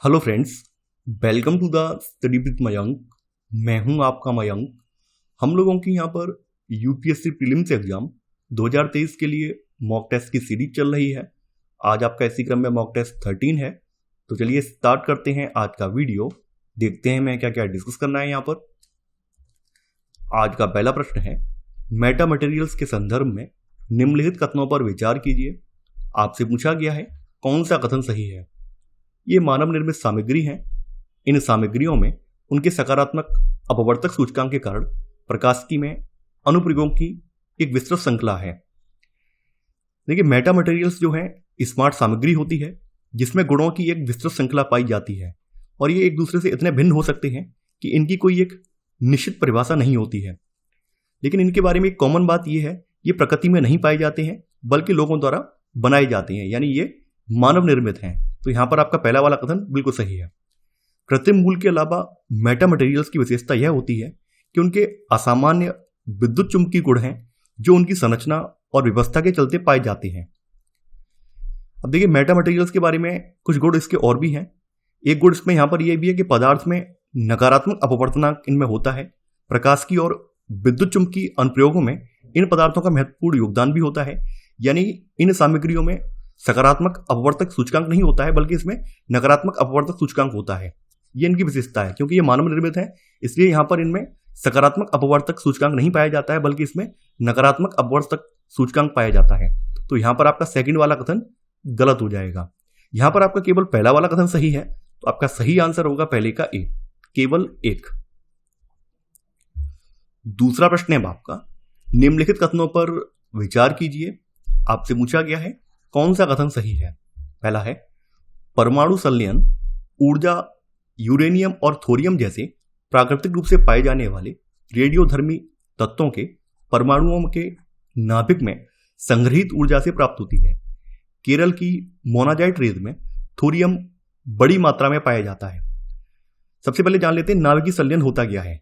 Hello friends, welcome to the study with Mayank. मैं हूं आपका मयंक। हम लोगों की यहाँ पर यूपीएससी प्रीलिम्स एग्जाम 2023 के लिए मॉक टेस्ट की सीरीज चल रही है। आज आपका इसी क्रम में मॉक टेस्ट 13 है। तो चलिए स्टार्ट करते हैं आज का वीडियो। देखते हैं मैं क्या क्या डिस्कस करना है यहाँ पर। आज का पहला प्रश्न है, मेटा मटेरियल्स के संदर्भ में निम्नलिखित कथनों पर विचार कीजिए। आपसे पूछा गया है कौन सा कथन सही है। ये मानव निर्मित सामग्री हैं। इन सामग्रियों में उनके सकारात्मक अपवर्तक सूचकांक के कारण प्रकाशिकी में अनुप्रयोगों की एक विस्तृत श्रृंखला है। देखिए, मेटा मटेरियल्स जो है स्मार्ट सामग्री होती है जिसमें गुणों की एक विस्तृत श्रृंखला पाई जाती है और ये एक दूसरे से इतने भिन्न हो सकते हैं कि इनकी कोई एक निश्चित परिभाषा नहीं होती है। लेकिन इनके बारे में एक कॉमन बात यह है, ये प्रकृति में नहीं पाए जाते हैं बल्कि लोगों द्वारा बनाए जाते हैं, यानी ये मानव निर्मित हैं। तो यहां पर आपका पहला वाला कथन बिल्कुल सही है। कृत्रिम मूल के अलावा मेटा मटेरियल्स की विशेषता यह होती है कि उनके असामान्य विद्युत चुंबकीय गुण हैं जो उनकी संरचना और व्यवस्था के चलते पाए जाते हैं। अब देखिए, मेटा मटेरियल्स के बारे में कुछ गुण इसके और भी हैं। एक गुण इसमें यहां पर यह भी है कि पदार्थ में नकारात्मक अपवर्तनांक इनमें होता है। प्रकाश की और विद्युत चुंबकीय अनुप्रयोगों में इन पदार्थों का महत्वपूर्ण योगदान भी होता है। यानी इन सामग्रियों में सकारात्मक अपवर्तक सूचकांक नहीं होता है बल्कि इसमें नकारात्मक अपवर्तक सूचकांक होता है। ये इनकी विशेषता है। क्योंकि ये मानव निर्मित है इसलिए यहां पर इनमें सकारात्मक अपवर्तक सूचकांक नहीं पाया जाता है बल्कि इसमें नकारात्मक अपवर्तक सूचकांक पाया जाता है। तो यहां पर आपका सेकंड वाला कथन गलत हो जाएगा। यहां पर आपका केवल पहला वाला कथन सही है, तो आपका सही आंसर होगा पहले का ए, केवल एक। दूसरा प्रश्न है आपका, निम्नलिखित कथनों पर विचार कीजिए। आपसे पूछा गया है कौन सा कथन सही है। पहला है, परमाणु संलयन ऊर्जा यूरेनियम और थोरियम जैसे प्राकृतिक रूप से पाए जाने वाले रेडियोधर्मी तत्वों के परमाणुओं के नाभिक में संग्रहित ऊर्जा से प्राप्त होती है। केरल की मोनाजाइट रेत में थोरियम बड़ी मात्रा में पाया जाता है। सबसे पहले जान लेते हैं नाभिकीय संलयन होता क्या है।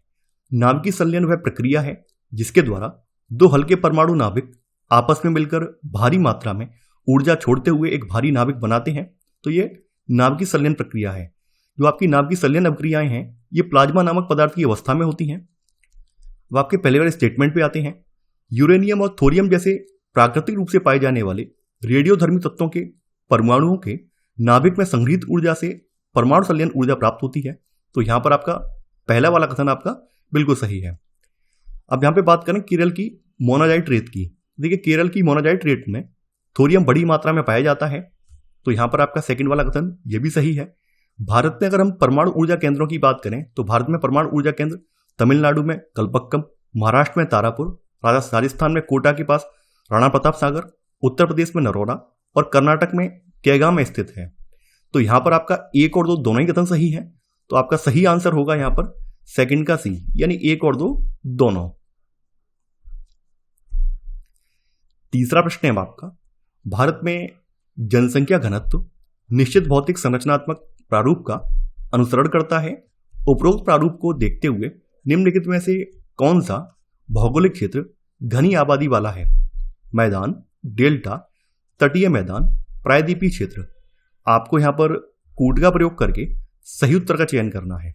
नाभिकीय संलयन वह प्रक्रिया है जिसके द्वारा दो हल्के परमाणु नाभिक आपस में मिलकर भारी मात्रा में ऊर्जा छोड़ते हुए एक भारी नाभिक बनाते हैं। तो ये नाभिकीय संलयन प्रक्रिया है। जो आपकी नाभिकीय संलयन अभिक्रियाएं हैं ये प्लाज्मा नामक पदार्थ की अवस्था में होती हैं। वो आपके पहले वाले स्टेटमेंट पे आते हैं। यूरेनियम और थोरियम जैसे प्राकृतिक रूप से पाए जाने वाले रेडियोधर्मी तत्वों के परमाणुओं के नाभिक में संग्रहित ऊर्जा से परमाणु संलयन ऊर्जा प्राप्त होती है। तो यहां पर आपका पहला वाला कथन आपका बिल्कुल सही है। अब यहां पे बात करें केरल की मोनाजाइट रेत की। देखिए, केरल की मोनाजाइट रेत में थोरियम बड़ी मात्रा में पाया जाता है। तो यहां पर आपका सेकंड वाला कथन यह भी सही है। भारत में अगर हम परमाणु ऊर्जा केंद्रों की बात करें तो भारत में परमाणु ऊर्जा केंद्र तमिलनाडु में कल्पक्कम, महाराष्ट्र में तारापुर, राजस्थान में कोटा के पास राणा प्रताप सागर, उत्तर प्रदेश में नरोडा और कर्नाटक में केगाम में स्थित है। तो यहां पर आपका एक और दो दोनों ही कथन सही है। तो आपका सही आंसर होगा यहां पर सेकंड का सी, यानी एक और दो दोनों। तीसरा प्रश्न है आपका, भारत में जनसंख्या घनत्व निश्चित भौतिक संरचनात्मक प्रारूप का अनुसरण करता है। उपरोक्त प्रारूप को देखते हुए निम्नलिखित में से कौन सा भौगोलिक क्षेत्र घनी आबादी वाला है। मैदान, डेल्टा, तटीय मैदान, प्रायद्वीपीय क्षेत्र। आपको यहां पर कूट का प्रयोग करके सही उत्तर का चयन करना है।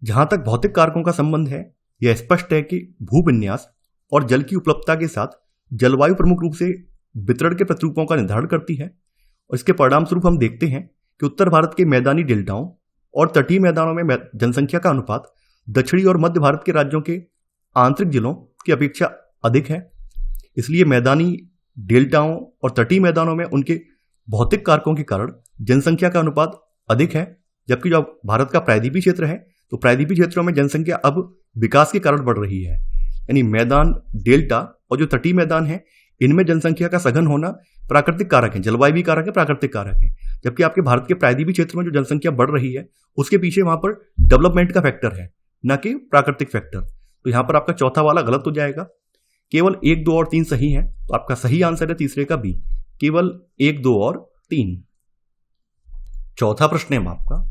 जहां तक भौतिक कारकों का संबंध है यह स्पष्ट है कि भूविन्यास और जल की उपलब्धता के साथ जलवायु प्रमुख रूप से वितरण के प्रतिरूपों का निर्धारण करती है। और इसके परिणाम स्वरूप हम देखते हैं कि उत्तर भारत के मैदानी डेल्टाओं और तटीय मैदानों में जनसंख्या का अनुपात दक्षिणी और मध्य भारत के राज्यों के आंतरिक जिलों की अपेक्षा अधिक है। इसलिए मैदानी डेल्टाओं और तटीय मैदानों में उनके भौतिक कारकों के कारण जनसंख्या का अनुपात अधिक है। जबकि जो भारत का प्रायद्वीपीय क्षेत्र है तो प्रायद्वीपीय क्षेत्रों में जनसंख्या अब विकास के कारण बढ़ रही है। यानी मैदान, डेल्टा और जो तटीय मैदान है इनमें जनसंख्या का सघन होना प्राकृतिक कारक है, जलवायु भी कारक है, प्राकृतिक कारक है। जबकि आपके भारत के प्रायद्वीपीय क्षेत्र में जो जनसंख्या बढ़ रही है उसके पीछे वहां पर डेवलपमेंट का फैक्टर है, न कि प्राकृतिक फैक्टर। तो यहां पर आपका चौथा वाला गलत हो जाएगा। केवल 1, 2 और 3 सही है। तो आपका सही आंसर है तीसरे का बी, केवल 1, 2 और 3। चौथा प्रश्न है आपका,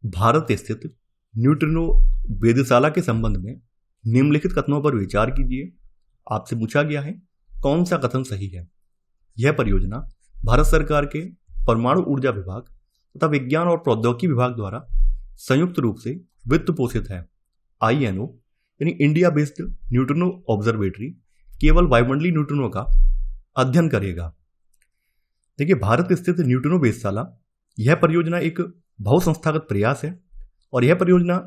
भारत स्थित न्यूट्रिनो वेधशाला के संबंध में निम्नलिखित कथनों पर विचार कीजिए। आपसे पूछा गया है कौन सा कथन सही है। यह परियोजना भारत सरकार के परमाणु ऊर्जा विभाग तथा विज्ञान और प्रौद्योगिकी विभाग द्वारा संयुक्त रूप से वित्त पोषित है। INO यानी इंडिया बेस्ड न्यूट्रिनो ऑब्जर्वेटरी केवल वायुमंडलीय न्यूट्रिनो का अध्ययन करेगा। देखिए, भारत स्थित न्यूट्रिनो वेधशाला यह परियोजना एक बहुसंस्थागत प्रयास है और यह परियोजना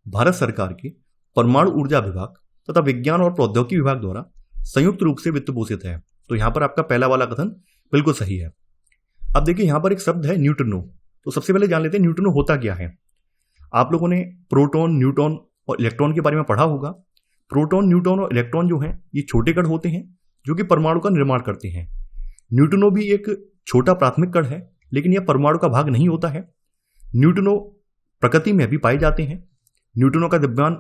भारत सरकार के परमाणु ऊर्जा विभाग तथा विज्ञान और प्रौद्योगिकी विभाग द्वारा संयुक्त रूप से वित्त पोषित है। तो यहां पर आपका पहला वाला कथन बिल्कुल सही है। अब देखिए, यहां पर एक शब्द है न्यूट्रिनो। तो सबसे पहले जान लेते हैं न्यूट्रिनो होता क्या है। आप लोगों ने प्रोटॉन, न्यूट्रॉन और इलेक्ट्रॉन के बारे में पढ़ा होगा। प्रोटॉन, न्यूट्रॉन और इलेक्ट्रॉन जो हैं ये छोटे कण होते हैं जो कि परमाणु का निर्माण करते हैं। न्यूट्रिनो भी एक छोटा प्राथमिक कण है, लेकिन यह परमाणु का भाग नहीं होता है। न्यूट्रिनो प्रकृति में भी पाए जाते हैं। न्यूट्रिनो का द्रव्यमान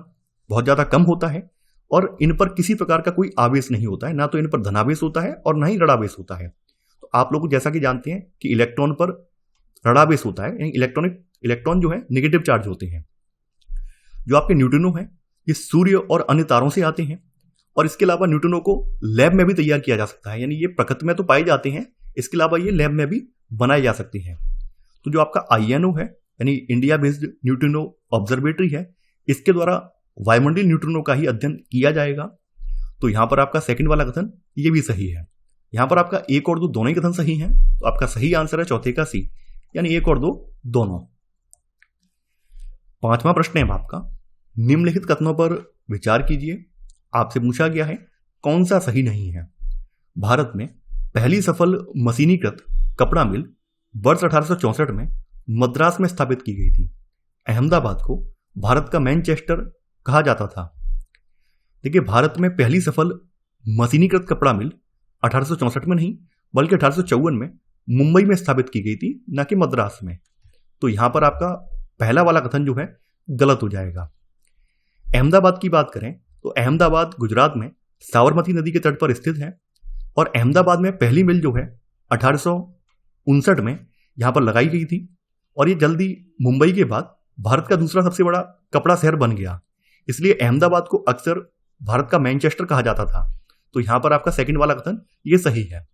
बहुत ज्यादा कम होता है और इन पर किसी प्रकार का कोई आवेश नहीं होता है, ना तो इन पर धनावेश होता है और ना ही ऋणावेश होता है। तो आप लोग जैसा कि जानते हैं कि इलेक्ट्रॉन पर ऋणावेश होता है, यानी इलेक्ट्रॉन जो है नेगेटिव चार्ज होते हैं। जो आपके न्यूट्रिनो है ये सूर्य और अन्य तारों से आते हैं और इसके अलावा न्यूट्रिनो को लैब में भी तैयार किया जा सकता है, यानी ये प्रकृति में तो पाए जाते हैं, इसके अलावा ये लैब में भी बनाए जा सकते हैं। तो जो आपका INO है यानी इंडिया बेस्ड न्यूट्रिनो ऑब्जर्वेटरी है, इसके द्वारा वायुमंडलीय न्यूट्रिनो का ही अध्ययन किया जाएगा। तो यहां पर आपका सेकंड वाला कथन ये भी सही है। यहां पर आपका 1 और 2 दोनों ही कथन सही हैं, तो आपका सही आंसर है चौथे का C, यानी 1 और 2 दोनों। पांचवा प्रश्न है आपका, निम्नलिखित कथनों पर विचार कीजिए। आपसे पूछा गया है कौन सा सही नहीं है। भारत में पहली सफल मशीनीकृत कपड़ा मिल वर्ष 1864 में मद्रास में स्थापित की गई थी। अहमदाबाद को भारत का मैनचेस्टर कहा जाता था। देखिए, भारत में पहली सफल मशीनीकृत कपड़ा मिल 1864 में नहीं बल्कि 1854 में मुंबई में स्थापित की गई थी, न कि मद्रास में। तो यहां पर आपका पहला वाला कथन जो है गलत हो जाएगा। अहमदाबाद की बात करें तो अहमदाबाद गुजरात में साबरमती नदी के तट पर स्थित है और अहमदाबाद में पहली मिल जो है 1859 में यहां पर लगाई गई थी और ये जल्दी मुंबई के बाद भारत का दूसरा सबसे बड़ा कपड़ा शहर बन गया। इसलिए अहमदाबाद को अक्सर भारत का मैनचेस्टर कहा जाता था। तो यहां पर आपका सेकंड वाला कथन ये सही है।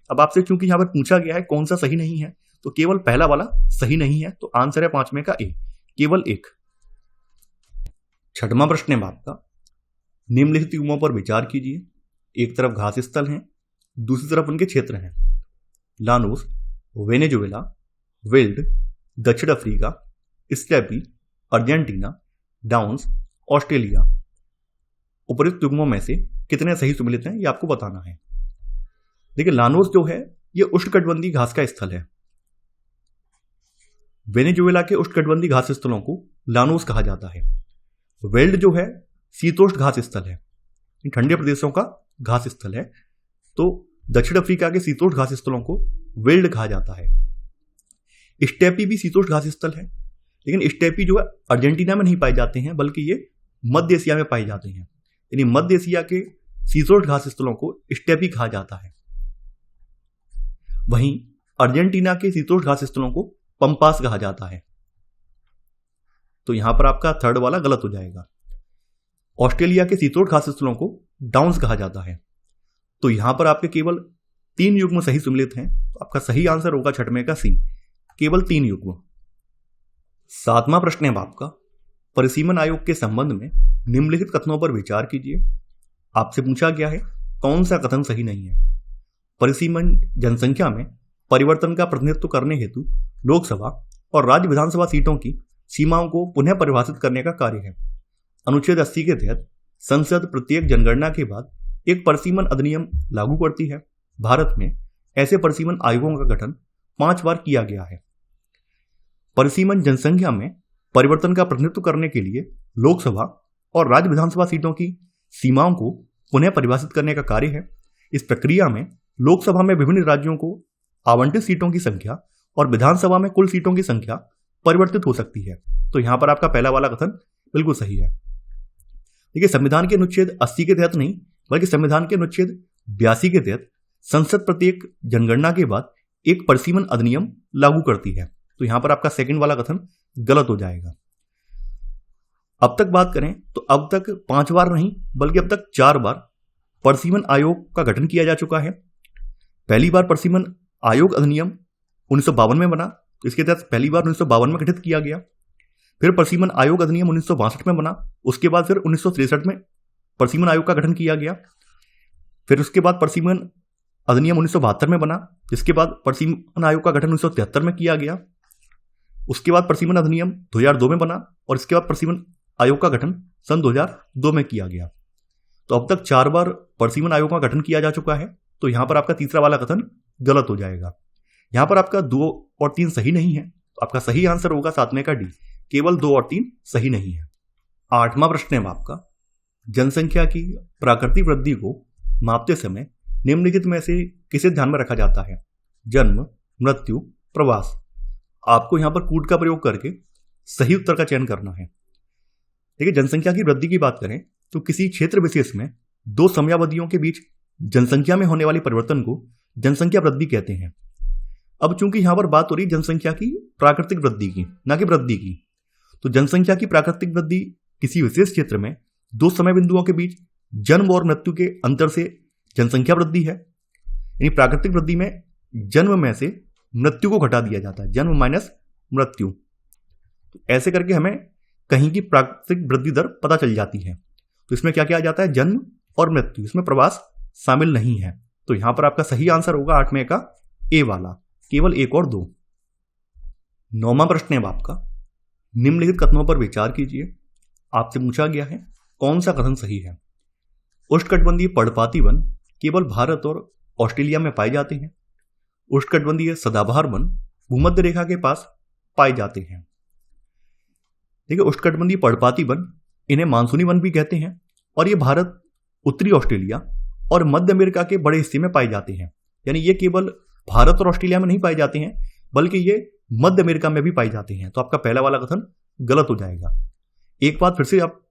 अब आपसे क्योंकि यहां पर पूछा गया है कौन सा सही नहीं है, तो केवल पहला वाला सही नहीं है, तो आंसर है पांचवें का A, केवल 1। छठवां प्रश्न है आपका, निम्नलिखित युग्मों पर विचार कीजिए। एक तरफ घास स्थल हैं, दूसरी तरफ उनके क्षेत्र हैं। लानोस, वेनेजुएला, विल्ड, दक्षिण Africa, steppe, Argentina, downs, Australia. उपरोक्त युग्मों में से कितने सही सम्मिलित हैं ये आपको बताना है। देखिए, लानोस जो है ये उष्णकटिबंधीय घास का स्थल है। वेनेजुएला के उष्णकटिबंधीय घास स्थलों को लानोस कहा जाता है। वेल्ड जो है शीतोष्ण घास स्थल है, ठंडे प्रदेशों का घास स्थल है। तो दक्षिण अफ्रीका के शीतोष्ण घास स्थलों को वेल्ड कहा जाता है। स्टेपी भी शीतोष्ण घास स्थल है, लेकिन स्टेपी जो है अर्जेंटीना में नहीं पाए जाते हैं बल्कि ये मध्य एशिया में पाए जाते हैं, यानी मध्य एशिया के शीतोष्ण घास स्थलों को स्टेपी कहा जाता है। वहीं अर्जेंटीना के शीतोष्ण घास स्थलों को पंपास कहा जाता है। तो यहां पर आपका थर्ड वाला गलत हो जाएगा। ऑस्ट्रेलिया के शीतोष्ण घास स्थलों को डाउन्स कहा जाता है। तो यहां पर आपके केवल 3 युग्म सही सम्मिलित हैं, तो आपका सही आंसर होगा छठवें का C, केवल 3 युग्म। सातवां प्रश्न है आपका, परिसीमन आयोग के संबंध में निम्नलिखित कथनों पर विचार कीजिए। आपसे पूछा गया है कौन सा कथन सही नहीं है। परिसीमन जनसंख्या में परिवर्तन का प्रतिनिधित्व करने हेतु लोकसभा और राज्य विधानसभा सीटों की सीमाओं को पुनः परिभाषित करने का कार्य है। अनुच्छेद 80 के तहत संसद प्रत्येक जनगणना के बाद एक परिसीमन अधिनियम लागू करती है। भारत में ऐसे परिसीमन आयोगों का गठन 5 बार किया गया है। परिसीमन जनसंख्या में परिवर्तन का प्रतिनिधित्व करने के लिए लोकसभा और राज्य विधानसभा सीटों की सीमाओं को पुनः परिभाषित करने का कार्य है। इस प्रक्रिया में लोकसभा में विभिन्न राज्यों को आवंटित सीटों की संख्या और विधानसभा में कुल सीटों की संख्या परिवर्तित हो सकती है। तो यहां पर आपका पहला वाला कथन बिल्कुल सही है। देखिए, संविधान के अनुच्छेद 80 के तहत नहीं बल्कि संविधान के अनुच्छेद 82 के तहत संसद प्रत्येक जनगणना के बाद एक परिसीमन अधिनियम लागू करती है। तो यहां पर आपका सेकंड वाला कथन गलत हो जाएगा। अब तक बात करें तो अब तक 5 बार नहीं बल्कि अब तक 4 बार परिसीमन आयोग का गठन किया जा चुका है। पहली बार परिसीमन आयोग अधिनियम 1952 में बना, तो इसके तहत पहली बार 1952 में गठित किया गया। फिर प्रशीमन आयोग अधिनियम 1962 में बना। उसके बाद फिर 1963 में प्रशीमन आयोग का गठन किया गया। फिर उसके बाद प्रशीमन अधिनियम 1972 में बना, जिसके बाद प्रशीमन आयोग का गठन 1973 में किया गया। उसके बाद प्रशीमन अधिनियम 2002 में बना और इसके बाद प्रशीमन आयोग का गठन सन 2002 में किया गया। तो अब तक 4 बार प्रशीमन आयोग का गठन किया जा चुका है। तो यहां पर आपका तीसरा वाला कथन गलत हो जाएगा। यहां पर आपका 2 और 3 सही नहीं है, तो आपका सही आंसर होगा 7वें का डी, केवल 2 और 3 सही नहीं है। 8वां प्रश्न है आपका, जनसंख्या की प्राकृतिक वृद्धि को मापते समय निम्नलिखित में से किसे ध्यान में रखा जाता है? जन्म, मृत्यु, प्रवास। आपको यहां पर कूट का प्रयोग करके सही उत्तर का चयन करना है। देखिए, जनसंख्या की वृद्धि की बात करें तो किसी क्षेत्र विशेष में 2 समयावधियों के बीच जनसंख्या में होने वाली परिवर्तन को जनसंख्या वृद्धि कहते हैं। अब चूंकि यहां पर बात हो रही जनसंख्या की प्राकृतिक वृद्धि की, ना कि वृद्धि की, तो जनसंख्या की प्राकृतिक वृद्धि किसी विशेष क्षेत्र में 2 समय बिंदुओं के बीच जन्म और मृत्यु के अंतर से जनसंख्या वृद्धि है। यानी प्राकृतिक वृद्धि में जन्म में से मृत्यु को घटा दिया जाता है, जन्म माइनस मृत्यु। तो ऐसे करके हमें कहीं की प्राकृतिक वृद्धि दर पता चल जाती है। तो इसमें क्या क्या आ जाता है? जन्म और मृत्यु, इसमें प्रवास शामिल नहीं है। तो यहां पर आपका सही आंसर होगा 8वें का ए वाला, केवल 1 और 2। 9वां प्रश्न है आपका, निम्नलिखित कथनों पर विचार कीजिए। आपसे पूछा गया है कौन सा कथन सही है? उष्णकटिबंधीय पर्णपाती वन केवल भारत और ऑस्ट्रेलिया में पाए जाते हैं। उष्णकटिबंधीय सदाबहार वन भूमध्य रेखा के पास पाए जाते हैं। देखिए, उष्णकटिबंधीय पर्णपाती वन, इन्हें मानसूनी वन भी कहते हैं और ये भारत, उत्तरी ऑस्ट्रेलिया और मध्य अमेरिका के बड़े हिस्से में पाए जाते हैं। यानी ये केवल भारत और ऑस्ट्रेलिया में नहीं पाए जाते हैं, बल्कि ये मध्य अमेरिका में भी पाए जाते हैं। तो आपका पहला वाला कथन गलत हो जाएगा। एक बात फिर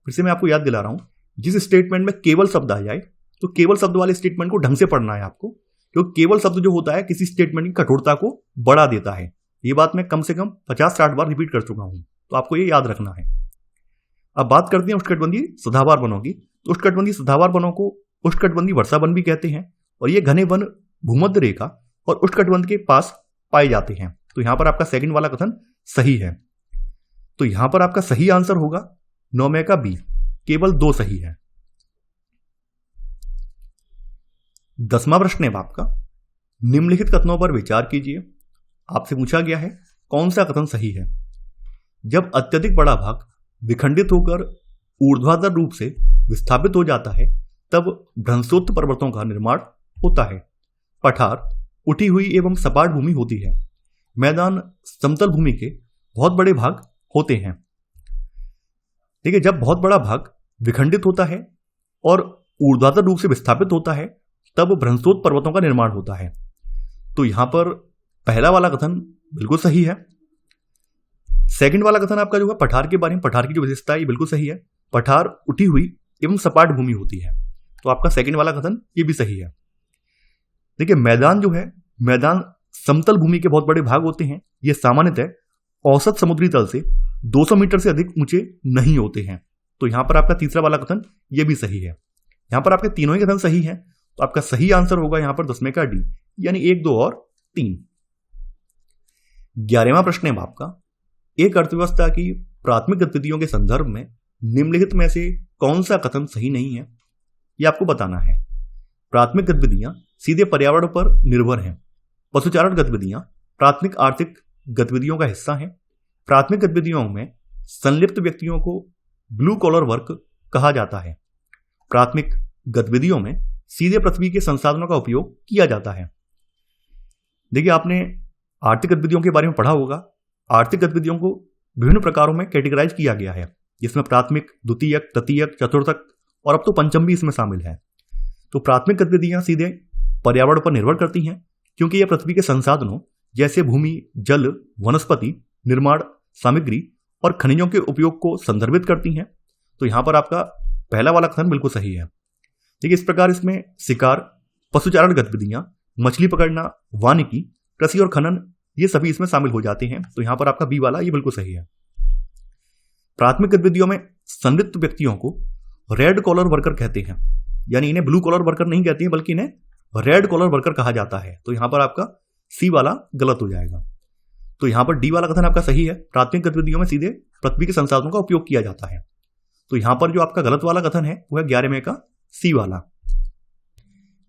से मैं आपको याद दिला रहा हूं, जिस स्टेटमेंट में केवल शब्द आ जाए तो केवल शब्द वाले स्टेटमेंट को ढंग से पढ़ना है आपको, क्योंकि केवल शब्द जो होता है किसी स्टेटमेंट की कठोरता को बढ़ा देता है। ये बात मैं कम से कम 50-60 बार रिपीट कर चुका हूं, तो आपको ये याद रखना है। अब बात करते हैं उष्णकटिबंधीय सदाबहार वनों की। तो उष्णकटिबंधीय सदाबहार वनों को उष्णकटिबंधीय वर्षा वन भी कहते हैं और ये घने वन भूमध्य रेखा और उष्णकटिबंध के पास पाए जाते हैं। तो यहां पर आपका सेकंड वाला कथन सही है। तो यहां पर आपका सही आंसर होगा 9वें का बी, केवल 2 सही है। 10वां प्रश्न है आपका, निम्नलिखित कथनों पर विचार कीजिए। आपसे पूछा गया है कौन सा कथन सही है? जब अत्यधिक बड़ा भाग विखंडित होकर ऊर्ध्वाधर रूप से विस्थापित हो जाता है तब भ्रंशोत्त पर्वतों का निर्माण होता है। पठार उठी हुई एवं सपाट भूमि होती है। मैदान समतल भूमि के बहुत बड़े भाग होते हैं। देखिए, जब बहुत बड़ा भाग विखंडित होता है और ऊर्ध्वाधर रूप से विस्थापित होता है तब भ्रंशोत्त पर्वतों का निर्माण होता है। तो यहां पर पहला वाला कथन बिल्कुल सही है। सेकंड वाला कथन आपका जो है पठार के बारे में, पठार की जो विशेषता है ये बिल्कुल सही है। पठार उठी हुई एवं सपाट भूमि होती है, तो आपका सेकंड वाला कथन ये भी सही है। देखिए, मैदान जो है, मैदान समतल भूमि के बहुत बड़े भाग होते हैं। ये सामान्यतः औसत समुद्री तल से 200 मीटर से अधिक ऊंचे नहीं होते हैं। तो यहां पर आपका तीसरा वाला कथन ये भी सही है। यहां पर आपके तीनों ही कथन सही है, तो आपका सही आंसर होगा यहां पर 10वें का डी, यानी 1, 2 और 3। 11वां प्रश्न है आपका, एक अर्थव्यवस्था की प्राथमिक गतिविधियों के संदर्भ में निम्नलिखित में से कौन सा कथन सही नहीं है, यह आपको बताना है। प्राथमिक गतिविधियां सीधे पर्यावरण पर निर्भर हैं। पशुचारण गतिविधियां प्राथमिक आर्थिक गतिविधियों का हिस्सा हैं। प्राथमिक गतिविधियों में संलिप्त व्यक्तियों को ब्लू कॉलर वर्क कहा जाता है। प्राथमिक गतिविधियों में सीधे पृथ्वी के संसाधनों का उपयोग किया जाता है। देखिए, आपने आर्थिक गतिविधियों के बारे में पढ़ा होगा। आर्थिक गतिविधियों को विभिन्न प्रकारों में कैटेगराइज किया गया है, जिसमें प्राथमिक, द्वितीयक, तृतीयक, चतुर्थक और अब तो पंचम भी इसमें शामिल है। तो प्राथमिक गतिविधियां सीधे पर्यावरण पर निर्भर करती हैं, क्योंकि यह पृथ्वी के संसाधनों जैसे भूमि, जल, वनस्पति, निर्माण सामग्री और खनिजों के उपयोग को संदर्भित करती हैं। तो यहां पर आपका पहला वाला कथन बिल्कुल सही है। देखिए, इस प्रकार इसमें शिकार, पशुचारण गतिविधियां, मछली पकड़ना, वानिकी, कृषि और खनन, ये सभी इसमें शामिल हो जाते हैं। तो यहां पर आपका बी वाला ये बिल्कुल सही है। प्राथमिक गतिविधियों में संलिप्त व्यक्तियों को रेड कॉलर वर्कर कहते हैं, यानी इन्हें ब्लू कॉलर वर्कर नहीं कहते हैं, बल्कि इन्हें रेड कॉलर वर्कर कहा जाता है। तो यहां पर आपका सी वाला गलत हो जाएगा। तो यहाँ पर डी वाला कथन आपका सही है, प्राथमिक गतिविधियों में सीधे पृथ्वी के संसाधनों का उपयोग किया जाता है। तो यहाँ पर जो आपका गलत वाला कथन है वो है 11वें का सी वाला।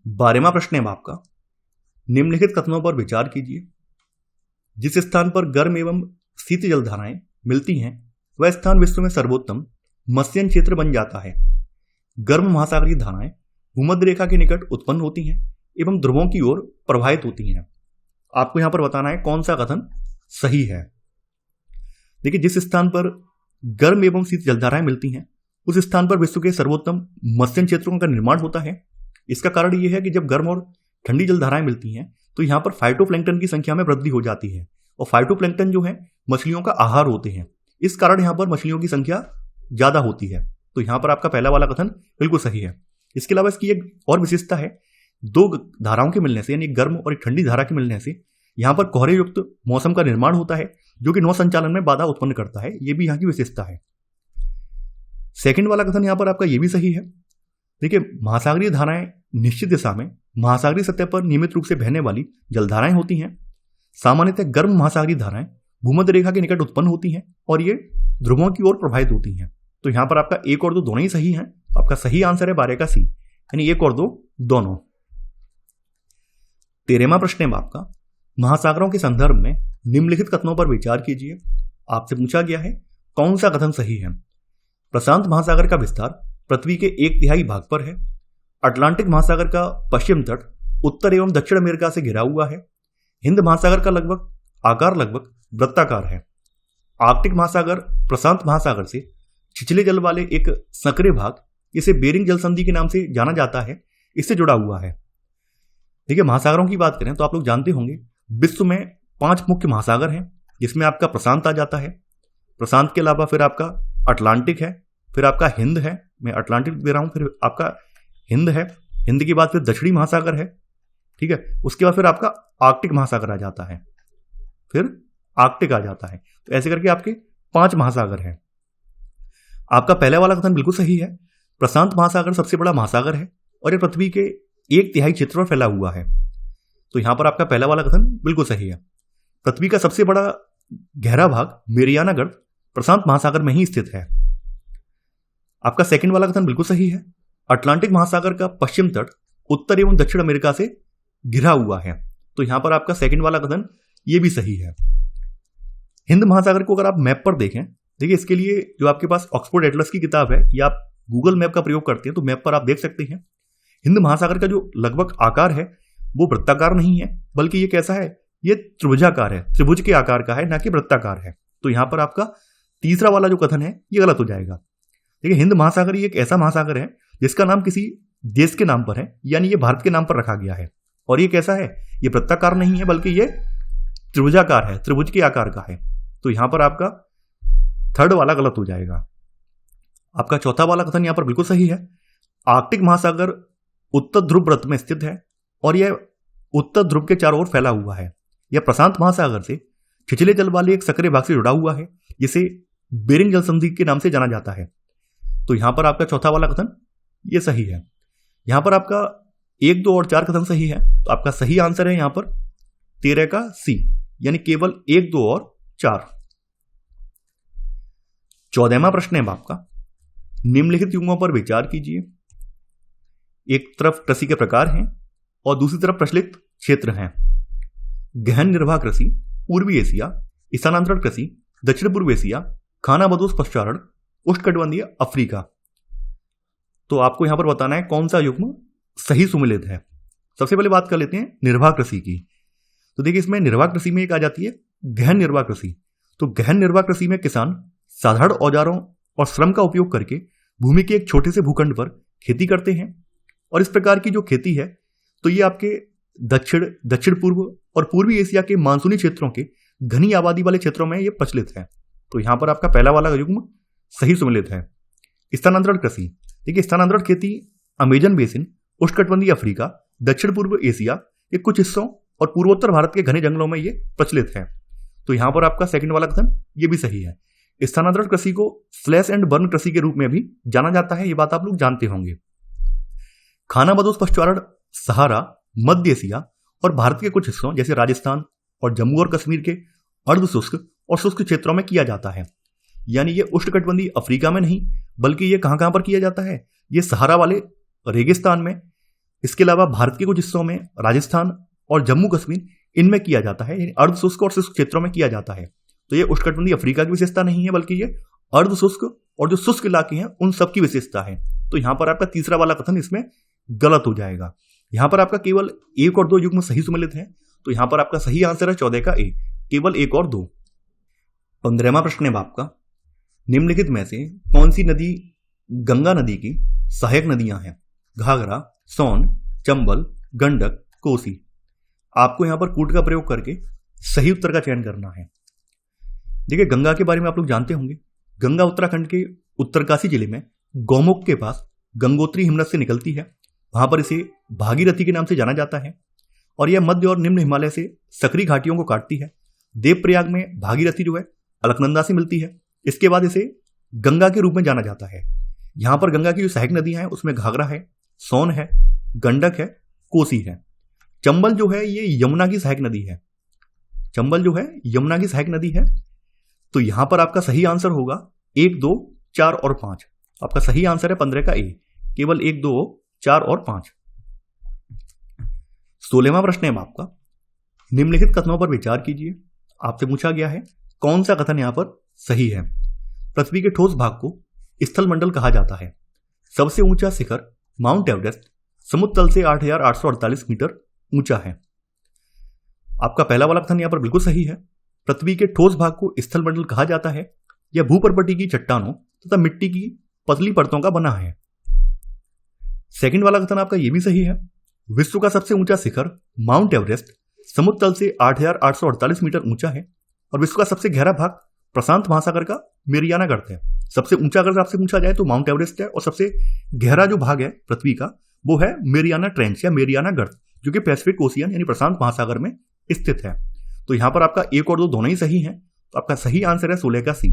12वां प्रश्न है आपका, निम्नलिखित कथनों पर विचार कीजिए। जिस स्थान पर गर्म एवं शीत जलधाराएं मिलती हैं वह स्थान विश्व में सर्वोत्तम मत्स्य क्षेत्र बन जाता है। गर्म महासागरीय धाराएं भूमध्य रेखा के निकट उत्पन्न होती हैं एवं ध्रुवों की ओर प्रवाहित होती हैं। आपको यहां पर बताना है कौन सा कथन सही है। देखिए, जिस स्थान पर गर्म एवं शीत जलधाराएं मिलती हैं उस स्थान पर विश्व के सर्वोत्तम मत्स्य क्षेत्रों का निर्माण होता है। इसका कारण यह है कि जब गर्म और ठंडी जलधाराएं मिलती हैं तो यहां पर फाइटोप्लैंक्टन की संख्या में वृद्धि हो जाती है, और फाइटोप्लैंक्टन जो है मछलियों का आहार होते हैं। इस कारण यहां पर मछलियों की संख्या ज्यादा होती है। तो यहां पर आपका पहला वाला कथन बिल्कुल सही है। इसके अलावा इसकी एक और विशेषता है, दो धाराओं के मिलने से, यानी गर्म और एक ठंडी धारा के मिलने से यहां पर कोहरे युक्त मौसम का निर्माण होता है, जो कि नौ संचालन में बाधा उत्पन्न करता है। यह भी यहां की विशेषता है। सेकंड वाला कथन यहां पर आपका यह भी सही है। देखिए, महासागरीय धाराएं निश्चित दिशा में महासागरीय सतह पर नियमित रूप से बहने वाली जलधाराएं होती हैं। सामान्यतः गर्म महासागरीय धाराएं भूमध्य रेखा के निकट उत्पन्न होती हैं और ये ध्रुवों की ओर प्रवाहित होती हैं। तो यहां पर आपका 1 और 2 दोनों ही सही हैं। आपका सही आंसर है 12 का सी, यानी 1 और 2 दोनों। 13वां प्रश्न है आपका, महासागरों के संदर्भ में निम्नलिखित कथनों पर विचार कीजिए। आपसे पूछा गया है कौन सा कथन सही है। प्रशांत महासागर का विस्तार पृथ्वी के 1/3 भाग पर है। अटलांटिक महासागर का पश्चिम तट उत्तर एवं दक्षिण अमेरिका से घिरा हुआ है। हिंद महासागर का आकार लगभग वृत्ताकार है। आर्कटिक महासागर प्रशांत महासागर से छिछले जल वाले एक संकरे भाग, इसे बेरिंग जल संधि के नाम से जाना जाता है, इससे जुड़ा हुआ है। देखिए, महासागरों की बात करें तो आप लोग जानते होंगे विश्व में 5 मुख्य महासागर हैं, जिसमें आपका प्रशांत आ जाता है। प्रशांत के अलावा फिर आपका अटलांटिक है, फिर आपका हिंद है, मैं अटलांटिक दे रहा हूं, फिर आपका हिंद है, हिंद के बाद फिर दक्षिणी महासागर है, ठीक है। उसके बाद फिर आपका आर्कटिक महासागर आ जाता है, फिर आर्कटिक आ जाता है। तो ऐसे करके आपके 5 महासागर हैं। आपका पहला वाला कथन बिल्कुल सही है। प्रशांत महासागर सबसे बड़ा महासागर है और यह पृथ्वी के 1/3 क्षेत्र पर फैला हुआ है। तो यहां पर आपका पहला वाला कथन बिल्कुल सही है। पृथ्वी का सबसे बड़ा गहरा भाग मेरियाना गर्त प्रशांत महासागर में ही स्थित है। आपका सेकंड वाला कथन बिल्कुल सही है। अटलांटिक महासागर का पश्चिम तट उत्तर एवं दक्षिण अमेरिका से घिरा हुआ है। तो यहां पर आपका सेकंड वाला कथन यह भी सही है। हिंद महासागर को अगर आप मैप पर देखें, देखिए इसके लिए जो आपके पास ऑक्सफोर्ड एटलस की किताब है या आप गूगल मैप का प्रयोग करते हैं तो मैप पर आप देख सकते हैं हिंद महासागर का जो लगभग आकार है वो वृत्ताकार नहीं है, बल्कि ये कैसा है, ये त्रिभुजाकार है, त्रिभुज के आकार का है, ना कि वृत्ताकार है। तो यहां पर आपका तीसरा वाला जो कथन है ये गलत हो जाएगा। देखिए, हिंद महासागर ये एक ऐसा महासागर है जिसका नाम किसी देश के नाम पर है, यानी ये भारत के नाम पर रखा गया है। और ये कैसा है, ये वृत्ताकार नहीं है बल्कि ये त्रिभुजाकार है, त्रिभुज के आकार का है। तो यहां पर आपका थर्ड वाला गलत हो जाएगा। आपका चौथा वाला कथन यहां पर बिल्कुल सही है। आर्कटिक महासागर उत्तर ध्रुव वृत्त में स्थित है और यह उत्तर ध्रुव के चारों ओर फैला हुआ है। यह प्रशांत महासागर से छिछले जल वाले एक संकरे भाग से जुड़ा हुआ है, जिसे बेरिंग जल संधि के नाम से जाना जाता है। तो यहां पर आपका चौथा वाला कथन यह सही है। यहां पर आपका 1, 2 और 4 कथन सही है। तो आपका सही आंसर है यहां पर 13 का सी, यानी केवल 1, 2 और 4। 14वां प्रश्न है आपका, निम्नलिखित युग्मों पर विचार कीजिए। एक तरफ कृषि के प्रकार हैं और दूसरी तरफ प्रचलित क्षेत्र हैं। गहन निर्वाह कृषि पूर्वी एशिया, स्थानांतरण कृषि दक्षिण पूर्व एशिया, खानाबदोश पशुचारण उष्णकटिबंधीय अफ्रीका। तो आपको यहां पर बताना है कौन सा युग्म सही सुमेलित है। सबसे पहले बात कर लेते हैं निर्वाह कृषि की। तो देखिए, इसमें निर्वाह कृषि में एक आ जाती है गहन निर्वाह कृषि। तो गहन निर्वाह कृषि में किसान साधारण औजारों और श्रम का उपयोग करके भूमि के एक छोटे से भूखंड पर खेती करते हैं। और इस प्रकार की जो खेती है तो ये आपके दक्षिण पूर्व और पूर्वी एशिया के मानसूनी क्षेत्रों के घनी आबादी वाले क्षेत्रों में ये प्रचलित है। तो यहां पर आपका पहला वाला युग्म सही सुमेलित है। स्थानांतरण कृषि, देखिए स्थानांतरण खेती अमेजन बेसिन, उष्णकटिबंधीय अफ्रीका, दक्षिण पूर्व एशिया के कुछ हिस्सों और पूर्वोत्तर भारत के घने जंगलों में ये प्रचलित है। तो यहां पर आपका सेकंड वाला कथन ये भी सही है। स्थानांतरण कृषि को स्लैश एंड बर्न कृषि के रूप में भी जाना जाता है, ये बात आप लोग जानते होंगे। खानाबदोश पशुचारण सहारा, मध्य एशिया और भारत के कुछ हिस्सों जैसे राजस्थान और जम्मू और कश्मीर के अर्धशुष्क और शुष्क क्षेत्रों में किया जाता है। यानी ये उष्णकटिबंधीय अफ्रीका में नहीं, बल्कि ये कहां कहां पर किया जाता है, ये सहारा वाले रेगिस्तान में, इसके अलावा भारत के कुछ हिस्सों में, राजस्थान और जम्मू कश्मीर, इनमें किया जाता है। यानी अर्धशुष्क और शुष्क क्षेत्रों में किया जाता है। तो ये उष्णकटिबंधीय अफ्रीका की विशेषता नहीं है, बल्कि ये अर्धशुष्क और जो शुष्क इलाके हैं उन सब की विशेषता है। तो यहां पर आपका तीसरा वाला कथन इसमें गलत हो जाएगा। यहां पर आपका केवल 1 और 2 युग्म सही सम्मिलित है। तो यहां पर आपका सही आंसर है 14 का ए, केवल 1 और 2। 15वां प्रश्न है आपका, निम्नलिखित में से कौन सी नदी गंगा नदी की सहायक नदियां हैं? घाघरा, सोन, चंबल, गंडक, कोसी। आपको यहां पर कूट का प्रयोग करके सही उत्तर का चयन करना है। देखिए, गंगा के बारे में आप लोग जानते होंगे। गंगा उत्तराखंड के उत्तरकाशी जिले में गौमुख के पास गंगोत्री हिमनद से निकलती है। वहां पर इसे भागीरथी के नाम से जाना जाता है और यह मध्य और निम्न हिमालय से सकरी घाटियों को काटती है। देवप्रयाग में भागीरथी जो है अलकनंदा से मिलती है। इसके बाद इसे गंगा के रूप में जाना जाता है। यहां पर गंगा की जो सहायक नदियां हैं उसमें घाघरा है, सोन है, गंडक है, कोसी है। चंबल जो है ये यमुना की सहायक नदी है। चंबल जो है यमुना की सहायक नदी है। तो यहां पर आपका सही आंसर होगा 1, 2, 4 और 5। आपका सही आंसर है 15 का ए, केवल 1, 2, 4 और 5। 16वां प्रश्न है आपका, निम्नलिखित कथनों पर विचार कीजिए। आपसे पूछा गया है कौन सा कथन यहां पर सही है? पृथ्वी के ठोस भाग को स्थल मंडल कहा जाता है। सबसे ऊंचा शिखर माउंट एवरेस्ट समुद्र तल से 8,848 मीटर ऊंचा है। आपका पहला वाला कथन यहां पर बिल्कुल सही है। पृथ्वी के ठोस भाग को स्थल मंडल कहा जाता है। यह भूपर्वती की चट्टानों तथा मिट्टी की पतली परतों का बना है। सेकंड वाला कथन आपका यह भी सही है। विश्व का सबसे ऊंचा शिखर माउंट एवरेस्ट समुद्र तल से 8,848 मीटर ऊंचा है और विश्व का सबसे गहरा भाग प्रशांत महासागर का मेरियाना गर्त है। सबसे ऊंचा अगर आपसे पूछा जाए तो माउंट एवरेस्ट है और सबसे गहरा जो भाग है पृथ्वी का वो है मेरियाना ट्रेंच या मेरियाना गर्त, जो कि पैसिफिक ओशियन यानी प्रशांत महासागर में स्थित है। तो यहां पर आपका 1 और 2 दोनों ही सही हैं। तो आपका सही आंसर है 16 का सी,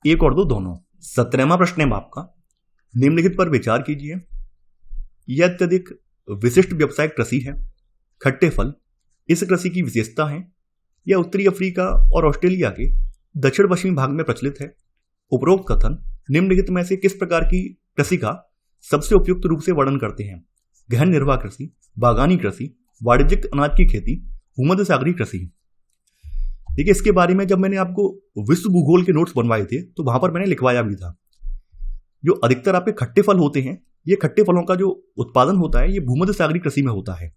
1 और 2 दोनों। 17वां प्रश्न है आपका, निम्नलिखित पर विचार कीजिए। यह अत्यधिक विशिष्ट व्यावसायिक कृषि है। खट्टे फल इस कृषि की विशेषता है। यह उत्तरी अफ्रीका और ऑस्ट्रेलिया के दक्षिण पश्चिमी भाग में प्रचलित है। उपरोक्त कथन निम्नलिखित में से किस प्रकार की कृषि का सबसे उपयुक्त रूप से वर्णन करते हैं? गहन निर्वाह कृषि, बागानी कृषि, वाणिज्यिक अनाज की खेती, भूमध्य सागरीय कृषि। देखिए, इसके बारे में जब मैंने आपको विश्व भूगोल के नोट्स बनवाए थे तो वहां पर मैंने लिखवाया भी था। जो अधिकतर आपके खट्टे फल होते हैं, ये खट्टे फलों का जो उत्पादन होता है ये भूमध्य सागरीय कृषि में होता है।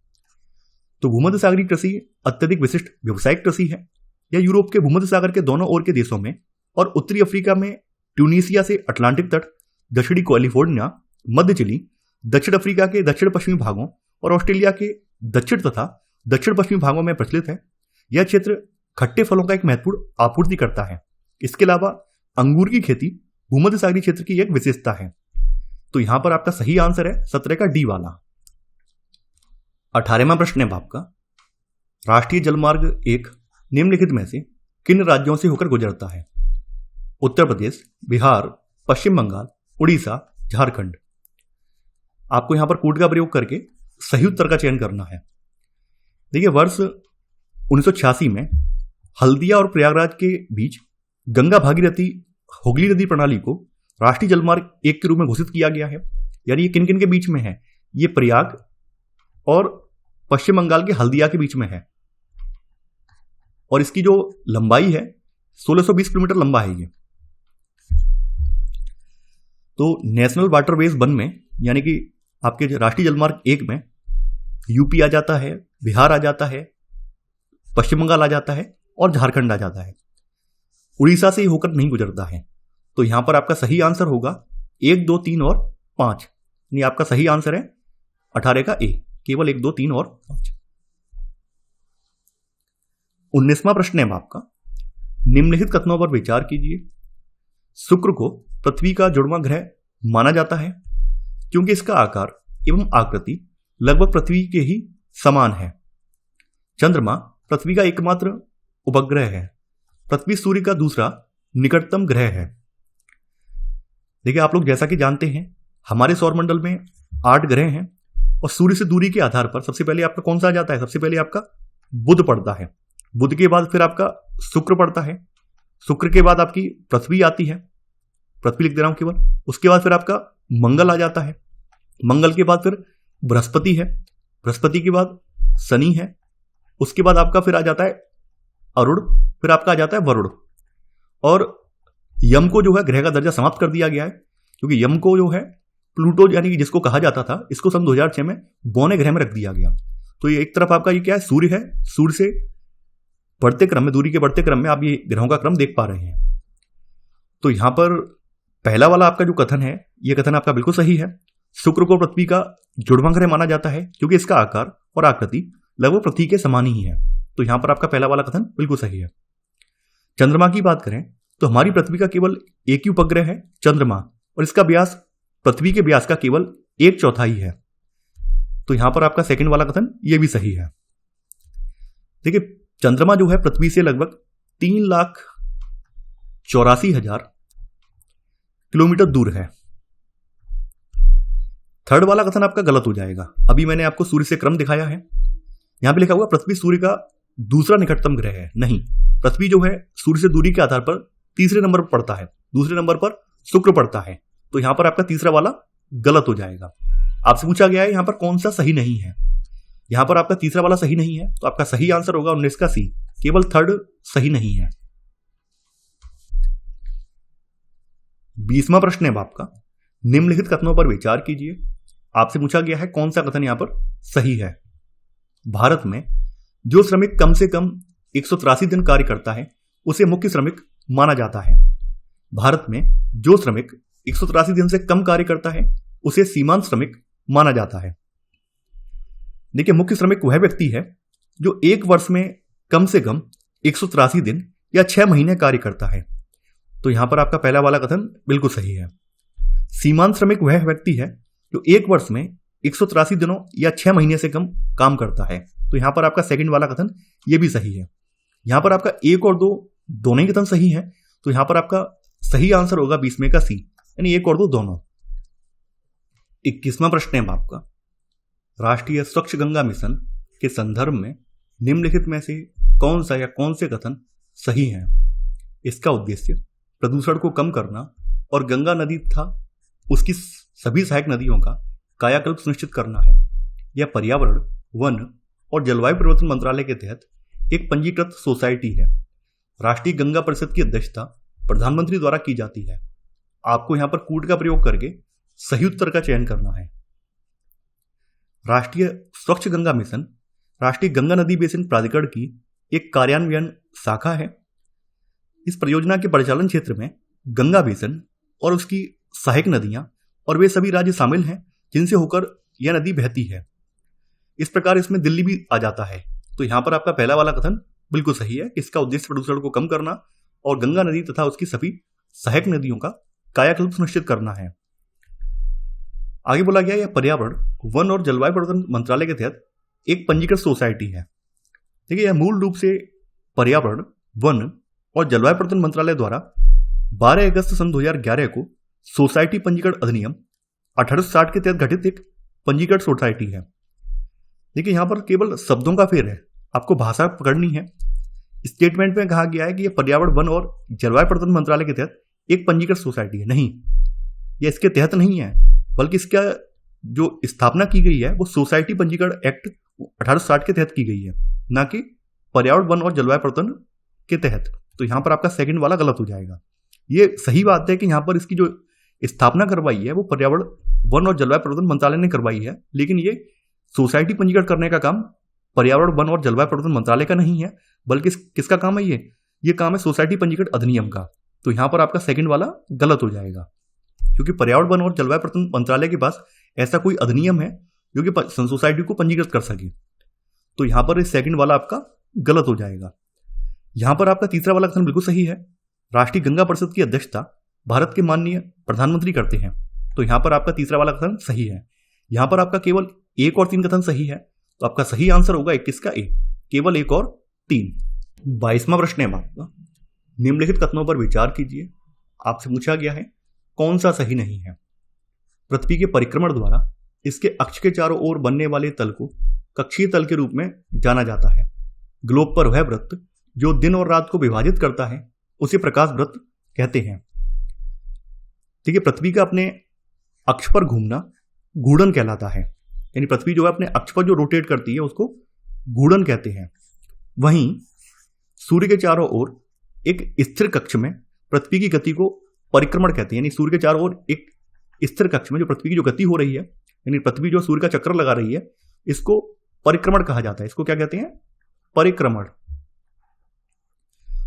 तो भूमध्य सागरीय कृषि अत्यधिक विशिष्ट व्यावसायिक कृषि है। यह यूरोप के भूमध्य सागर के दोनों ओर के देशों में और उत्तरी अफ्रीका में ट्यूनीसिया से अटलांटिक तट, दक्षिणी कैलिफोर्निया, मध्य चिली, दक्षिण अफ्रीका के दक्षिण पश्चिमी भागों और ऑस्ट्रेलिया के दक्षिण तथा दक्षिण पश्चिमी भागों में प्रचलित है। यह क्षेत्र खट्टे फलों का एक महत्वपूर्ण आपूर्ति करता है। इसके अलावा अंगूर की खेती भूमध्य सागरीय क्षेत्र की एक विशेषता है। तो यहां पर आपका सही आंसर है 17 का डी वाला। 18वां प्रश्न है आपका, राष्ट्रीय जलमार्ग 1 निम्नलिखित में से किन राज्यों से होकर गुजरता है? उत्तर प्रदेश, बिहार, पश्चिम बंगाल, उड़ीसा, झारखंड। आपको यहां पर कोड का प्रयोग करके सही उत्तर का चयन करना है। देखिए, वर्ष 1986 में हल्दिया और प्रयागराज के बीच गंगा भागीरथी हुगली नदी प्रणाली को राष्ट्रीय जलमार्ग 1 के रूप में घोषित किया गया है। यानी ये किन किन के बीच में है? ये प्रयाग और पश्चिम बंगाल के हल्दिया के बीच में है और इसकी जो लंबाई है 1620 किलोमीटर लंबा है ये। तो नेशनल वाटरवेज 1 में यानी कि आपके राष्ट्रीय जलमार्ग 1 में यूपी आ जाता है, बिहार आ जाता है, पश्चिम बंगाल आ जाता है और झारखंड आ जाता है। उड़ीसा से होकर नहीं गुजरता है। तो यहां पर आपका सही आंसर होगा 1, 2, 3 और 5। यानी आपका सही आंसर है 18 का ए, केवल 1, 2, 3 और 5। 19वां प्रश्न है आपका, निम्नलिखित कथनों पर विचार कीजिए। शुक्र को पृथ्वी का जुड़वां ग्रह माना जाता है क्योंकि इसका आकार एवं आकृति लगभग पृथ्वी के ही समान है। चंद्रमा पृथ्वी का एकमात्र उपग्रह है। पृथ्वी सूर्य का दूसरा निकटतम ग्रह है। देखिए, आप लोग जैसा कि जानते हैं हमारे सौरमंडल में 8 ग्रह हैं और सूर्य से दूरी के आधार पर सबसे पहले आपका कौन सा आ जाता है? सबसे पहले आपका बुध पड़ता है। बुध के बाद फिर आपका शुक्र पड़ता है, शुक्र के बाद आपकी पृथ्वी आती है, पृथ्वी लिख दे रहा हूं केवल। उसके बाद फिर आपका मंगल आ जाता है, मंगल के बाद फिर बृहस्पति है, बृहस्पति के बाद शनि है, उसके बाद आपका फिर आ जाता है अरुण, फिर आपका आ जाता है वरुण। और यम को जो है ग्रह का दर्जा समाप्त कर दिया गया है, क्योंकि यम को जो है प्लूटो यानी कि जिसको कहा जाता था, इसको सन 2006 में बौने ग्रह में रख दिया गया। तो ये एक तरफ आपका ये क्या है, सूर्य है, सूर्य से बढ़ते क्रम में, दूरी के बढ़ते क्रम में आप ये ग्रहों का क्रम देख पा रहे हैं। तो यहां पर पहला वाला आपका जो कथन है, ये कथन आपका बिल्कुल सही है। शुक्र को पृथ्वी का जुड़वां ग्रह माना जाता है, क्योंकि इसका आकार और आकृति लगभग पृथ्वी के समान ही है। तो यहां पर आपका पहला वाला कथन बिल्कुल सही है। चंद्रमा की बात करें तो हमारी पृथ्वी का केवल एक ही उपग्रह है चंद्रमा, और इसका व्यास पृथ्वी के व्यास का केवल 1/4 है। तो यहां पर आपका सेकंड वाला कथन ये भी सही है। देखिए, चंद्रमा जो है पृथ्वी से लगभग 3,84,000 किलोमीटर दूर है। थर्ड वाला कथन आपका गलत हो जाएगा। अभी मैंने आपको सूर्य से क्रम दिखाया है, यहां पे लिखा हुआ पृथ्वी सूर्य का दूसरा निकटतम ग्रह है। नहीं, पृथ्वी जो है सूर्य से दूरी के आधार पर तीसरे नंबर पर पड़ता है, दूसरे नंबर पर शुक्र पड़ता है। तो यहां पर आपका तीसरा वाला गलत हो जाएगा। आपसे पूछा गया है यहां पर कौन सा सही नहीं है, यहां पर आपका तीसरा वाला सही नहीं है, तो आपका सही आंसर होगा 19 का सी, केवल थर्ड सही नहीं है। 20वां प्रश्न है आपका, निम्नलिखित कथनों पर विचार कीजिए। आपसे पूछा गया है कौन सा कथन यहां पर सही है। भारत में जो श्रमिक कम से कम 183 दिन कार्य करता है उसे मुख्य श्रमिक माना जाता है। भारत में जो श्रमिक 183 दिन से कम कार्य करता है उसे सीमांत श्रमिक माना जाता है। देखिए, मुख्य श्रमिक वह व्यक्ति है जो एक वर्ष में कम से कम 183 दिन या 6 महीने कार्य करता है। तो यहां पर आपका पहला वाला कथन बिल्कुल सही है। सीमांत श्रमिक वह व्यक्ति है जो एक वर्ष में 183 दिनों या 6 महीने से कम काम करता है। तो यहां पर आपका सेकंड वाला कथन यह भी सही है। यहां पर आपका 1 और 2 दोनों ही कथन सही है, तो यहां पर आपका सही आंसर होगा 20 में का सी, यानी 1 और 2 दोनों। 21वां प्रश्न है आपका, राष्ट्रीय स्वच्छ गंगा मिशन के संदर्भ में निम्नलिखित में से कौन सा या कौन से कथन सही हैं। इसका उद्देश्य प्रदूषण को कम करना और गंगा नदी तथा उसकी सभी सहायक नदियों का कायाकल्प सुनिश्चित करना है। यह पर्यावरण, वन और जलवायु परिवर्तन मंत्रालय के तहत एक पंजीकृत सोसाइटी है। राष्ट्रीय गंगा परिषद की अध्यक्षता प्रधानमंत्री द्वारा की जाती है। आपको यहां पर कूट का प्रयोग करके सही उत्तर का चयन करना है। राष्ट्रीय स्वच्छ गंगा मिशन राष्ट्रीय गंगा नदी बेसिन प्राधिकरण की एक कार्यान्वयन शाखा है। इस परियोजना के परिचालन क्षेत्र में गंगा बेसिन और उसकी सहायक नदियां और वे सभी राज्य शामिल हैं जिनसे होकर यह नदी बहती है। इस प्रकार इसमें दिल्ली भी आ जाता है। तो यहां पर आपका पहला वाला कथन बिल्कुल सही है। इसका उद्देश्य प्रदूषण को कम करना और गंगा नदी तथा उसकी सभी सहायक नदियों का कायाकल्प सुनिश्चित करना है। आगे बोला गया, यह पर्यावरण, वन और जलवायु परिवर्तन मंत्रालय के तहत एक पंजीकृत सोसाइटी है। देखिए, यह मूल रूप से पर्यावरण, वन और जलवायु परिवर्तन मंत्रालय द्वारा 12 अगस्त सन 2011 को सोसाइटी पंजीकरण अधिनियम 1860 के तहत गठित एक पंजीकृत सोसाइटी है। देखिए, यहां पर केवल शब्दों का फेर है, आपको भाषा पकड़नी है। स्टेटमेंट में कहा गया है कि यह पर्यावरण, वन और जलवायु परिवर्तन मंत्रालय के तहत एक पंजीकृत सोसाइटी है। नहीं, यह इसके तहत नहीं है, बल्कि इसका जो स्थापना की गई है वो सोसाइटी पंजीकरण एक्ट 1860 के तहत की गई है, ना कि पर्यावरण, वन और जलवायु परिवर्तन के तहत। तो यहां पर आपका सेकंड वाला गलत हो जाएगा। ये सही बात है कि यहां पर इसकी जो स्थापना करवाई है वो पर्यावरण, वन और जलवायु परिवर्तन मंत्रालय ने करवाई है, लेकिन ये सोसाइटी पंजीकरण करने का काम पर्यावरण, वन और जलवायु परिवर्तन मंत्रालय का नहीं है, बल्कि किसका काम है? ये काम है सोसाइटी पंजीकरण अधिनियम का। तो यहां पर आपका सेकंड वाला गलत हो जाएगा, क्योंकि पर्यावरण, वन और जलवायु परिवर्तन मंत्रालय के पास ऐसा कोई अधिनियम है जो कि सोसाइटी को पंजीकृत कर सके। तो यहां पर सेकंड वाला आपका गलत हो जाएगा। यहां पर आपका तीसरा वाला कथन बिल्कुल सही है। राष्ट्रीय गंगा परिषद की अध्यक्षता भारत के माननीय प्रधानमंत्री करते हैं। तो यहां पर आपका तीसरा वाला कथन सही है। यहां पर आपका केवल 1 और 3 कथन सही है, तो आपका सही आंसर होगा 21 का ए, केवल 1 और 3। 22वां प्रश्न है आपका, निम्नलिखित कथनों पर विचार कीजिए। आपसे पूछा गया है कौन सा सही नहीं है। पृथ्वी के परिक्रमण द्वारा इसके अक्ष के चारों ओर बनने वाले तल को कक्षीय तल के रूप में जाना जाता है। ग्लोब पर वह वृत्त जो दिन और रात को विभाजित करता है उसे प्रकाश वृत्त कहते हैं। ठीक है, पृथ्वी का अपने अक्ष पर घूमना घूर्णन कहलाता है, यानी पृथ्वी जो है अपने अक्ष पर जो रोटेट करती है उसको घूर्णन कहते हैं। वहीं सूर्य के चारों ओर एक स्थिर कक्ष में पृथ्वी की गति को परिक्रमण कहते हैं, यानी सूर्य के चारों ओर एक स्थिर कक्ष में जो पृथ्वी की जो गति हो रही है, यानी पृथ्वी जो सूर्य का चक्कर लगा रही है, इसको परिक्रमण कहा जाता है। इसको क्या कहते हैं? परिक्रमण।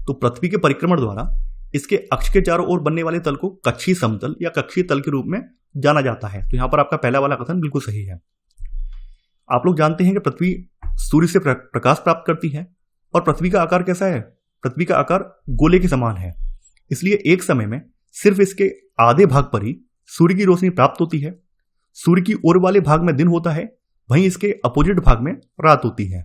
तो पृथ्वी के परिक्रमण द्वारा इसके अक्ष के चारों ओर बनने वाले तल को कक्षीय समतल या कक्षीय तल के रूप में जाना जाता है। तो यहां पर आपका पहला वाला कथन बिल्कुल सही है। आप लोग जानते हैं कि पृथ्वी सूर्य से प्रकाश प्राप्त करती है और पृथ्वी का आकार कैसा है? पृथ्वी का आकार गोले के समान है, इसलिए एक समय में सिर्फ इसके आधे भाग पर ही सूर्य की रोशनी प्राप्त होती है। सूर्य की ओर वाले भाग में दिन होता है, वहीं इसके अपोजिट भाग में रात होती है।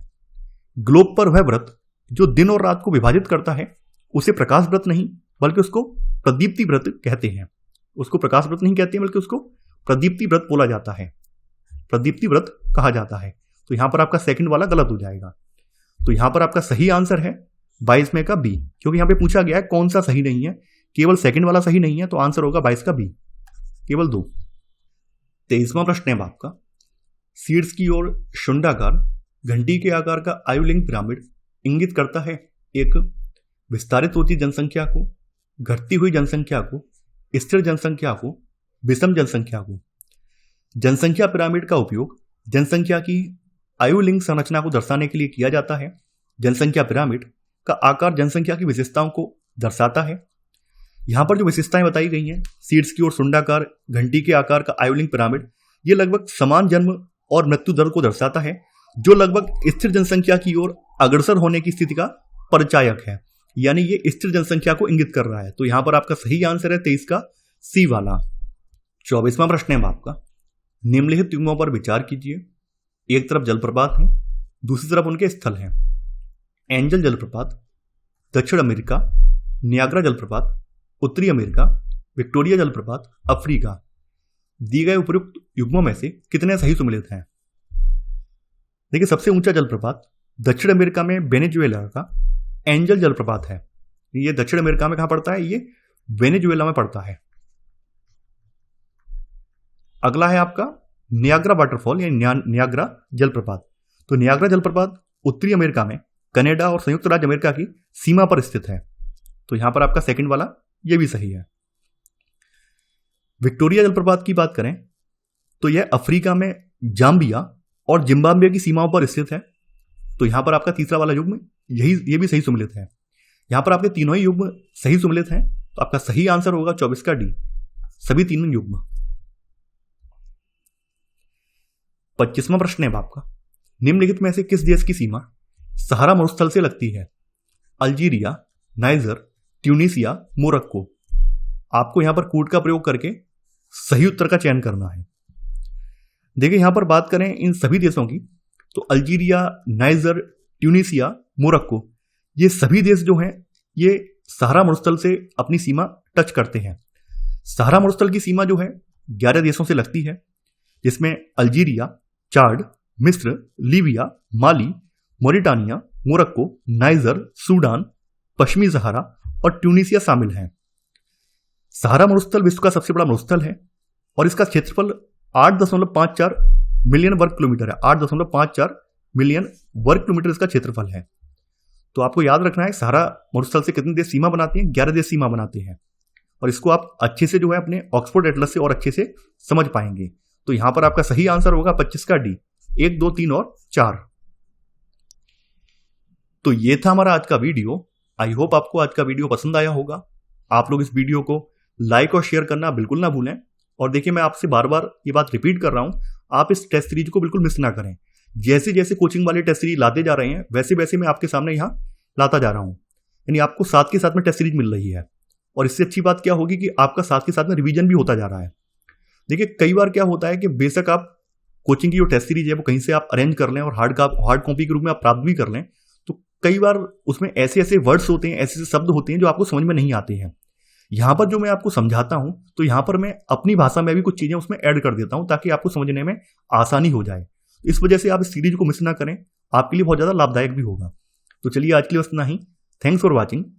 ग्लोब पर वह वृत्त जो दिन और रात को विभाजित करता है उसे प्रकाश वृत्त नहीं बल्कि उसको प्रदीप्ति वृत्त कहते हैं। उसको प्रकाश वृत्त नहीं कहते हैं बल्कि उसको प्रदीप्ति वृत्त बोला जाता है, प्रदीप्ति वृत्त कहा जाता है। तो यहां पर आपका सेकंड वाला गलत हो जाएगा। तो यहां पर आपका सही आंसर है 22 में का बी, क्योंकि यहां पे पूछा गया है कौन सा सही नहीं है, केवल सेकंड वाला सही नहीं है, तो आंसर होगा 22 का बी, केवल 2। 23वां प्रश्न है आपका, शीर्ष की ओर शुंडाकार घंटी के आकार का आयुलिंग पिरामिड इंगित करता है एक विस्तारित होती जनसंख्या को, घटती हुई जनसंख्या को, स्थिर जनसंख्या को, विषम जनसंख्या को। जनसंख्या पिरामिड का उपयोग जनसंख्या की आयुलिंग संरचना को दर्शाने के लिए किया जाता है। जनसंख्या पिरामिड का आकार जनसंख्या की विशेषताओं को दर्शाता है। यहां पर जो विशेषताएं बताई गई हैं, शीर्ष की ओर शुंडाकार घंटी के आकार का आयुलिंग पिरामिड, ये लगभग समान जन्म और मृत्यु दर को दर्शाता है, जो लगभग स्थिर जनसंख्या की ओर अग्रसर होने की स्थिति का परिचायक है, यानी ये स्थिर जनसंख्या को इंगित कर रहा है। तो यहां पर आपका सही आंसर है 23 का सी वाला। 24वां प्रश्न है आपका, निम्नलिखित युग्मों पर विचार कीजिए। एक तरफ जलप्रपात है, दूसरी तरफ उनके स्थल हैं। एंजल जलप्रपात, दक्षिण अमेरिका। नियाग्रा जलप्रपात, उत्तरी अमेरिका। विक्टोरिया जलप्रपात, अफ्रीका। दिए गए उपयुक्त युग्मों में से कितने सही सम्मिलित हैं? देखिए, सबसे ऊंचा जलप्रपात दक्षिण अमेरिका में वेनेजुएला का एंजल जलप्रपात है। ये दक्षिण अमेरिका में कहां पड़ता है? ये वेनेजुएला में पड़ता है। अगला है आपका नियाग्रा वाटरफॉल या नियाग्रा जलप्रपात। तो नियाग्रा जलप्रपात उत्तरी अमेरिका में कनाडा और संयुक्त राज्य अमेरिका की सीमा पर स्थित है। तो यहां पर आपका सेकंड वाला ये भी सही है। विक्टोरिया जलप्रपात की बात करें तो यह अफ्रीका में जाम्बिया और जिम्बाब्वे की सीमाओं पर स्थित है। तो यहां पर आपका तीसरा वाला युग्म ये भी सही सम्मिलित है। यहां पर आपके तीनों ही युग्म सही सम्मिलित हैं, तो आपका सही आंसर होगा 24 का डी, सभी तीनों युग्म। 25वां प्रश्न है आपका, निम्नलिखित में से किस देश की सीमा सहारा मरुस्थल से लगती है? Algeria, niger, Tunisia, Morocco. आपको यहां पर कूट का प्रयोग करके सही उत्तर का चयन करना है। देखिए, यहां पर बात करें इन सभी देशों की, तो अल्जीरिया, नाइजर, ट्यूनीसिया, मोरक्को, ये सभी देश जो हैं ये सहारा मरुस्थल से अपनी सीमा टच करते हैं। सहारा मरुस्थल की सीमा जो है 11 देशों से लगती है, जिसमें अल्जीरिया, चाड, मिस्र, लीबिया, माली, मोरिटानिया, मोरक्को, नाइजर, सूडान, पश्चिमी सहारा और ट्यूनीसिया शामिल हैं। सहारा मरुस्थल विश्व का सबसे बड़ा मरुस्थल है और इसका क्षेत्रफल 8.54 मिलियन वर्ग किलोमीटर है। 8.54 मिलियन वर्ग किलोमीटर इसका क्षेत्रफल है। तो आपको याद रखना है सहारा मरुस्थल से कितने देश सीमा बनाते हैं? 11 देश सीमा बनाते हैं, और इसको आप अच्छे से जो है अपने ऑक्सफोर्ड एटलस से और अच्छे से समझ पाएंगे। तो यहां पर आपका सही आंसर होगा 25 का डी, 1, 2, 3 और 4। तो ये था हमारा आज का वीडियो। आई होप आपको आज का वीडियो पसंद आया होगा। आप लोग इस वीडियो को लाइक और शेयर करना बिल्कुल ना भूलें। और देखिए, मैं आपसे बार बार ये बात रिपीट कर रहा हूं, आप इस टेस्ट सीरीज को बिल्कुल मिस ना करें। जैसे जैसे कोचिंग वाले टेस्ट सीरीज लाते जा रहे हैं वैसे वैसे मैं आपके सामने यहाँ लाता जा रहा हूँ, यानी आपको साथ के साथ में टेस्ट सीरीज मिल रही है। और इससे अच्छी बात क्या होगी कि आपका साथ के साथ में रिवीजन भी होता जा रहा है। देखिए, कई बार क्या होता है कि बेशक आप कोचिंग की जो टेस्ट सीरीज है वो कहीं से आप अरेंज कर लें और हार्ड कॉपी के रूप में आप प्राप्त भी कर लें, तो कई बार उसमें ऐसे ऐसे वर्ड्स होते हैं, ऐसे ऐसे शब्द होते हैं जो आपको समझ में नहीं आते हैं। यहाँ पर जो मैं आपको समझाता हूँ तो यहाँ पर मैं अपनी भाषा में भी कुछ चीजें उसमें ऐड कर देता हूँ ताकि आपको समझने में आसानी हो जाए। इस वजह से आप इस सीरीज को मिस ना करें, आपके लिए बहुत ज्यादा लाभदायक भी होगा। तो चलिए आज के लिए बस इतना ही। Thanks for watching.